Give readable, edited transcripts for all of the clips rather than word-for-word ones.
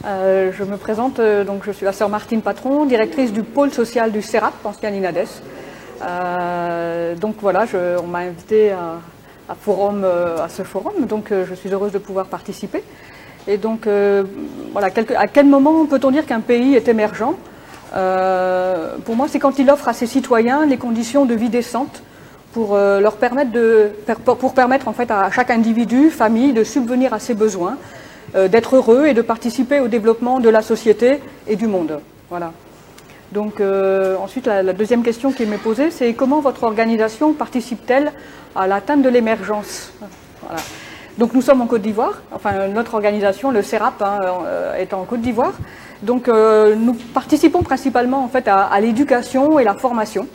Je me présente, donc je suis la sœur Martine Patron, directrice du pôle social du CERAP, ancien INADES. Donc voilà, on m'a invité à ce forum, donc je suis heureuse de pouvoir participer. Et donc voilà, à quel moment peut-on dire qu'un pays est émergent? Pour moi, c'est quand il offre à ses citoyens les conditions de vie décentes pour leur permettre en fait à chaque individu, famille, de subvenir à ses besoins, d'être heureux et de participer au développement de la société et du monde. Voilà. Donc ensuite, la deuxième question qui m'est posée, c'est comment votre organisation participe-t-elle à l'atteinte de l'émergence? Voilà. Donc nous sommes en Côte d'Ivoire, enfin notre organisation, le CERAP, est en Côte d'Ivoire. Donc nous participons principalement en fait à l'éducation et la formation.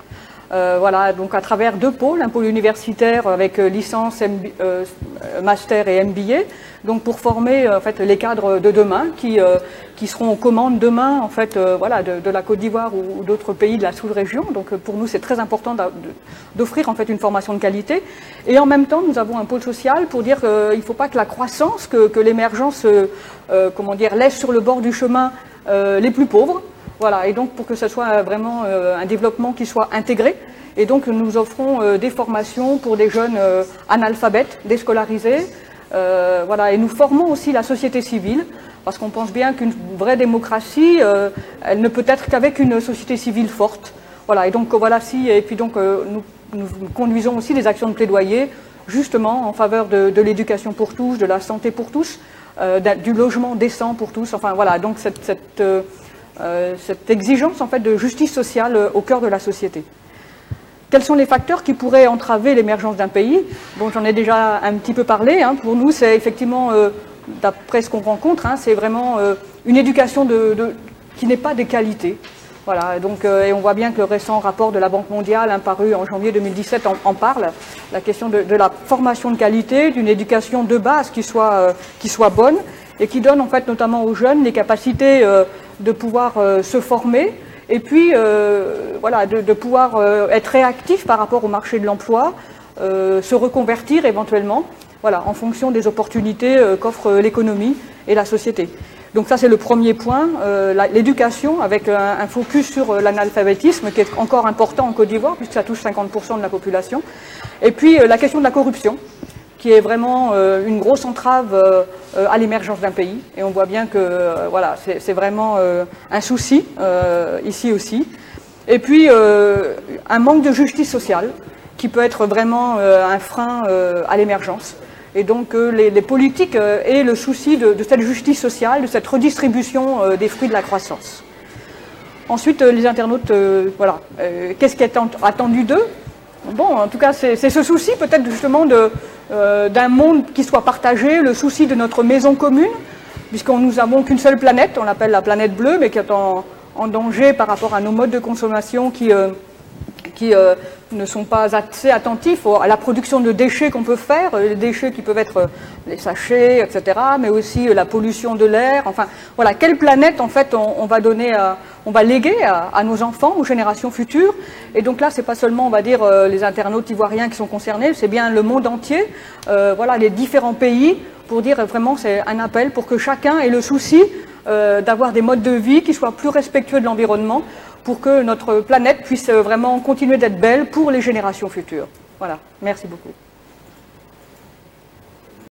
Voilà, donc à travers deux pôles, un pôle universitaire avec licence, master et MBA, donc pour former en fait les cadres de demain qui seront aux commandes demain en fait voilà de la Côte d'Ivoire ou d'autres pays de la sous-région. Donc pour nous c'est très important d'offrir en fait une formation de qualité. Et en même temps nous avons un pôle social pour dire qu'il ne faut pas que la croissance, que l'émergence comment dire laisse sur le bord du chemin les plus pauvres. Voilà, et donc pour que ce soit vraiment un développement qui soit intégré. Et donc nous offrons des formations pour des jeunes analphabètes, déscolarisés. Voilà, et nous formons aussi la société civile, parce qu'on pense bien qu'une vraie démocratie, elle ne peut être qu'avec une société civile forte. Voilà, et donc voilà, et puis donc nous conduisons aussi des actions de plaidoyer, justement en faveur de l'éducation pour tous, de la santé pour tous, du logement décent pour tous. Enfin voilà, donc cette exigence en fait de justice sociale au cœur de la société. Quels sont les facteurs qui pourraient entraver l'émergence d'un pays? Bon, j'en ai déjà un petit peu parlé. Pour nous, c'est effectivement, d'après ce qu'on rencontre, c'est vraiment une éducation qui n'est pas de qualité. Voilà, donc, et on voit bien que le récent rapport de la Banque mondiale, paru en janvier 2017, en parle. La question de la formation de qualité, d'une éducation de base qui soit bonne et qui donne en fait notamment aux jeunes les capacités de pouvoir se former et puis voilà, de pouvoir être réactif par rapport au marché de l'emploi, se reconvertir éventuellement, voilà, en fonction des opportunités qu'offre l'économie et la société. Donc ça c'est le premier point, l'éducation avec un focus sur l'analphabétisme qui est encore important en Côte d'Ivoire puisque ça touche 50% de la population. Et puis la question de la corruption, qui est vraiment une grosse entrave à l'émergence d'un pays. Et on voit bien que voilà, c'est vraiment un souci ici aussi. Et puis un manque de justice sociale qui peut être vraiment un frein à l'émergence. Et donc les politiques aient le souci de cette justice sociale, de cette redistribution des fruits de la croissance. Ensuite, les internautes, voilà, qu'est-ce qui est attendu d'eux? Bon, en tout cas, c'est ce souci peut-être justement d'un monde qui soit partagé, le souci de notre maison commune, puisqu'on nous avons qu'une seule planète, on l'appelle la planète bleue, mais qui est en danger par rapport à nos modes de consommation qui ne sont pas assez attentifs à la production de déchets qu'on peut faire, les déchets qui peuvent être les sachets, etc., mais aussi la pollution de l'air. Enfin, voilà, quelle planète en fait on va léguer à nos enfants, aux générations futures. Et donc là, c'est pas seulement, on va dire, les internautes ivoiriens qui sont concernés, c'est bien le monde entier, voilà, les différents pays, pour dire vraiment, c'est un appel pour que chacun ait le souci d'avoir des modes de vie qui soient plus respectueux de l'environnement, pour que notre planète puisse vraiment continuer d'être belle pour les générations futures. Voilà, merci beaucoup.